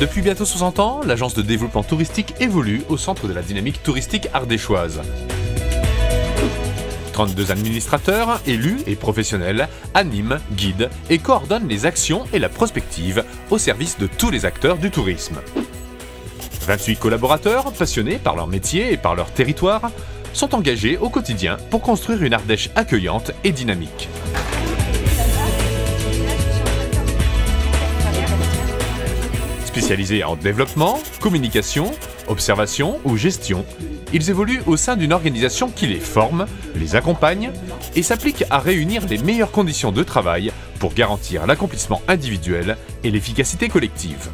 Depuis bientôt 60 ans, l'agence de développement touristique évolue au centre de la dynamique touristique ardéchoise. 32 administrateurs, élus et professionnels animent, guident et coordonnent les actions et la prospective au service de tous les acteurs du tourisme. 28 collaborateurs, passionnés par leur métier et par leur territoire, sont engagés au quotidien pour construire une Ardèche accueillante et dynamique. Spécialisés en développement, communication, observation ou gestion, ils évoluent au sein d'une organisation qui les forme, les accompagne et s'applique à réunir les meilleures conditions de travail pour garantir l'accomplissement individuel et l'efficacité collective.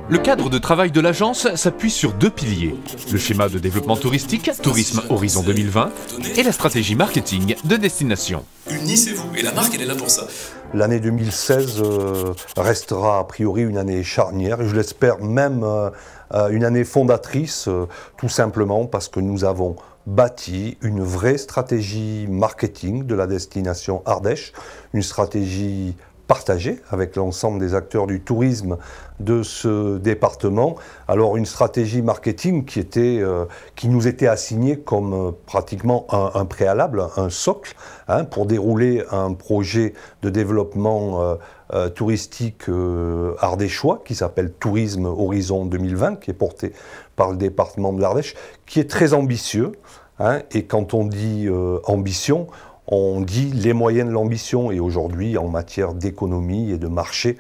Le cadre de travail de l'agence s'appuie sur deux piliers, le schéma de développement touristique, Tourisme Horizon 2020, et la stratégie marketing de destination. Unissez-vous, et la marque elle est là pour ça. L'année 2016 restera a priori une année charnière, et je l'espère même une année fondatrice, tout simplement parce que nous avons bâti une vraie stratégie marketing de la destination Ardèche, une stratégie partagée avec l'ensemble des acteurs du tourisme de ce département. Alors une stratégie marketing qui nous était assignée comme pratiquement un préalable, un socle, pour dérouler un projet de développement touristique ardéchois qui s'appelle Tourisme Horizon 2020, qui est porté par le département de l'Ardèche, qui est très ambitieux. Et quand on dit ambition, on dit les moyens de l'ambition, et aujourd'hui, en matière d'économie et de marché,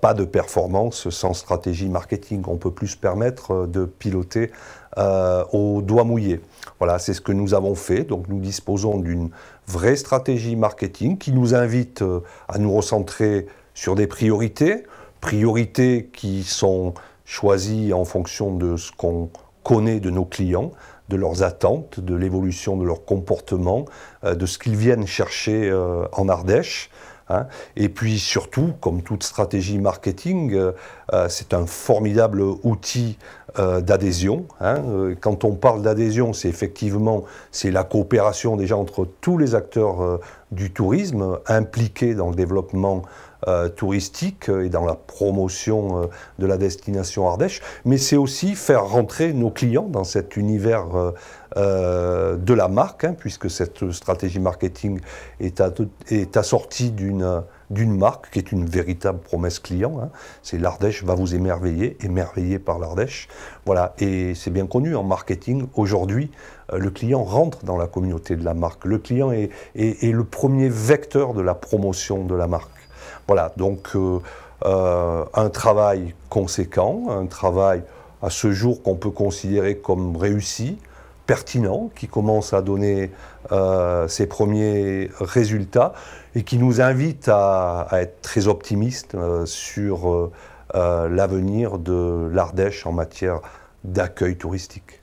pas de performance sans stratégie marketing. On peut plus se permettre de piloter au doigt mouillé. Voilà, c'est ce que nous avons fait. Donc nous disposons d'une vraie stratégie marketing qui nous invite à nous recentrer sur des priorités qui sont choisies en fonction de ce qu'on connaît de nos clients, de leurs attentes, de l'évolution de leur comportement, de ce qu'ils viennent chercher en Ardèche. Et puis surtout, comme toute stratégie marketing, c'est un formidable outil d'adhésion. Quand on parle d'adhésion, c'est effectivement la coopération déjà entre tous les acteurs du tourisme impliqués dans le développement touristique et dans la promotion de la destination Ardèche, mais c'est aussi faire rentrer nos clients dans cet univers de la marque, puisque cette stratégie marketing est assortie d'une marque qui est une véritable promesse client. C'est l'Ardèche va vous émerveiller, émerveillé par l'Ardèche. Voilà, et c'est bien connu en marketing. Aujourd'hui, le client rentre dans la communauté de la marque. Le client est le premier vecteur de la promotion de la marque. Voilà, donc un travail conséquent, un travail à ce jour qu'on peut considérer comme réussi, pertinent, qui commence à donner ses premiers résultats et qui nous invite à être très optimistes sur l'avenir de l'Ardèche en matière d'accueil touristique.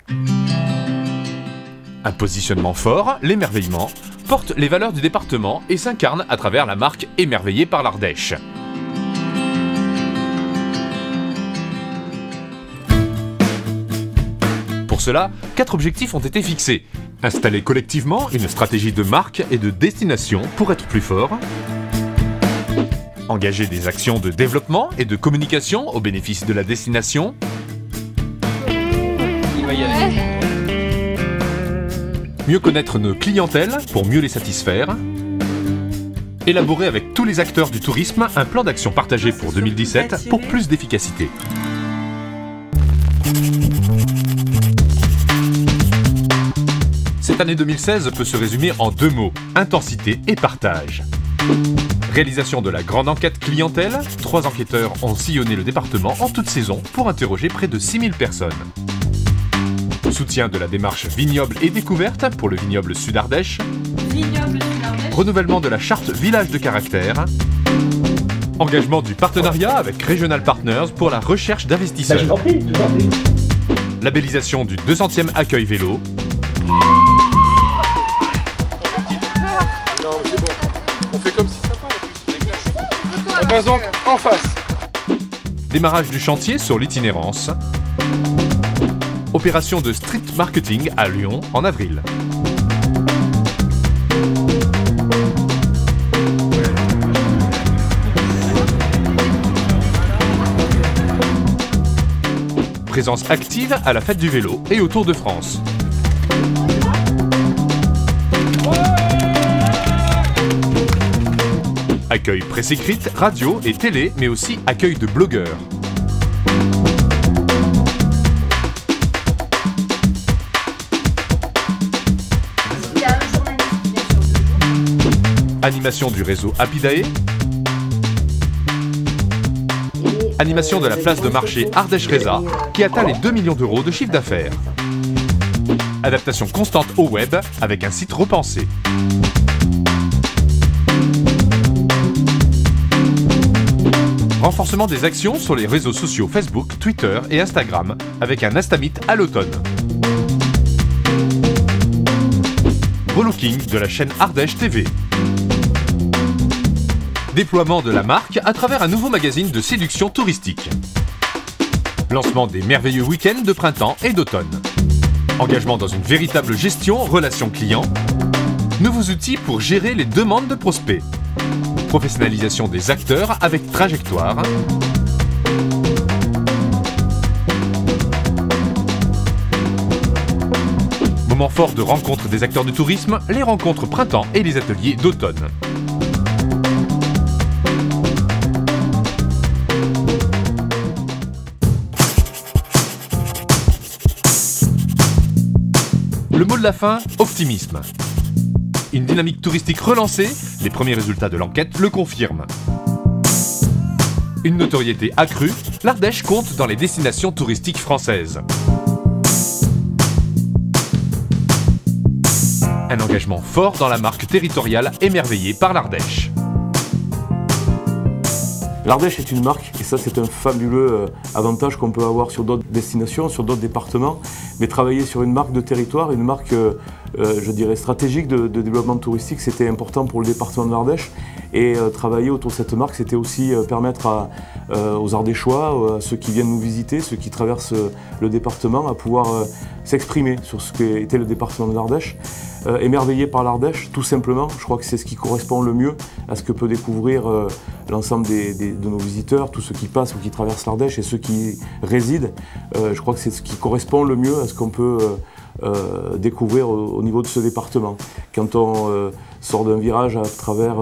Un positionnement fort, l'émerveillement, porte les valeurs du département et s'incarne à travers la marque émerveillée par l'Ardèche. Pour cela, 4 objectifs ont été fixés. Installer collectivement une stratégie de marque et de destination pour être plus fort. Engager des actions de développement et de communication au bénéfice de la destination. Il va y aller. Mieux connaître nos clientèles pour mieux les satisfaire. Élaborer avec tous les acteurs du tourisme un plan d'action partagé pour 2017 pour plus d'efficacité. Cette année 2016 peut se résumer en 2 mots, intensité et partage. Réalisation de la grande enquête clientèle, 3 enquêteurs ont sillonné le département en toute saison pour interroger près de 6000 personnes. Soutien de la démarche vignoble et découverte pour le vignoble Sud-Ardèche. Renouvellement de la charte village de caractère. Engagement du partenariat avec Regional Partners pour la recherche d'investisseurs. Labellisation du 200e accueil vélo. Non, c'est bon. On fait comme si ça parlait. On passe donc en face. Démarrage du chantier sur l'itinérance. Opération de street marketing à Lyon en avril. Présence active à la fête du vélo et au Tour de France. Accueil presse écrite, radio et télé, mais aussi accueil de blogueurs. Animation du réseau Apidae. Animation de la place de marché Ardèche-Reza, qui atteint les 2 millions d'euros de chiffre d'affaires. Adaptation constante au web, avec un site repensé. Renforcement des actions sur les réseaux sociaux Facebook, Twitter et Instagram, avec un Instamit à l'automne. Relooking de la chaîne Ardèche TV. Déploiement de la marque à travers un nouveau magazine de séduction touristique. Lancement des merveilleux week-ends de printemps et d'automne. Engagement dans une véritable gestion relation client. Nouveaux outils pour gérer les demandes de prospects. Professionnalisation des acteurs avec trajectoire. Moment fort de rencontre des acteurs du tourisme, les rencontres printemps et les ateliers d'automne. Le mot de la fin, optimisme. Une dynamique touristique relancée, les premiers résultats de l'enquête le confirment. Une notoriété accrue, l'Ardèche compte dans les destinations touristiques françaises. Un engagement fort dans la marque territoriale émerveillée par l'Ardèche. L'Ardèche est une marque, et ça c'est un fabuleux avantage qu'on peut avoir sur d'autres destinations, sur d'autres départements, mais travailler sur une marque de territoire, une marque, je dirais, stratégique de développement touristique, c'était important pour le département de l'Ardèche, et travailler autour de cette marque, c'était aussi permettre aux Ardéchois, à ceux qui viennent nous visiter, ceux qui traversent le département, à pouvoir s'exprimer sur ce qu'était le département de l'Ardèche. Émerveillé par l'Ardèche, tout simplement, je crois que c'est ce qui correspond le mieux à ce que peut découvrir l'ensemble de nos visiteurs, tous ceux qui passent ou qui traversent l'Ardèche et ceux qui résident. Je crois que c'est ce qui correspond le mieux à ce qu'on peut découvrir au niveau de ce département. Quand on sort d'un virage à travers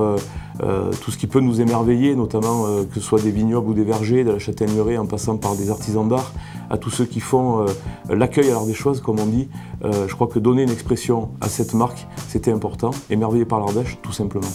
tout ce qui peut nous émerveiller, notamment que ce soit des vignobles ou des vergers, de la châtaigneraie en passant par des artisans d'art, à tous ceux qui font l'accueil à l'Ardéchoise, comme on dit, je crois que donner une expression à cette marque, c'était important. Émerveillé par l'Ardèche, tout simplement.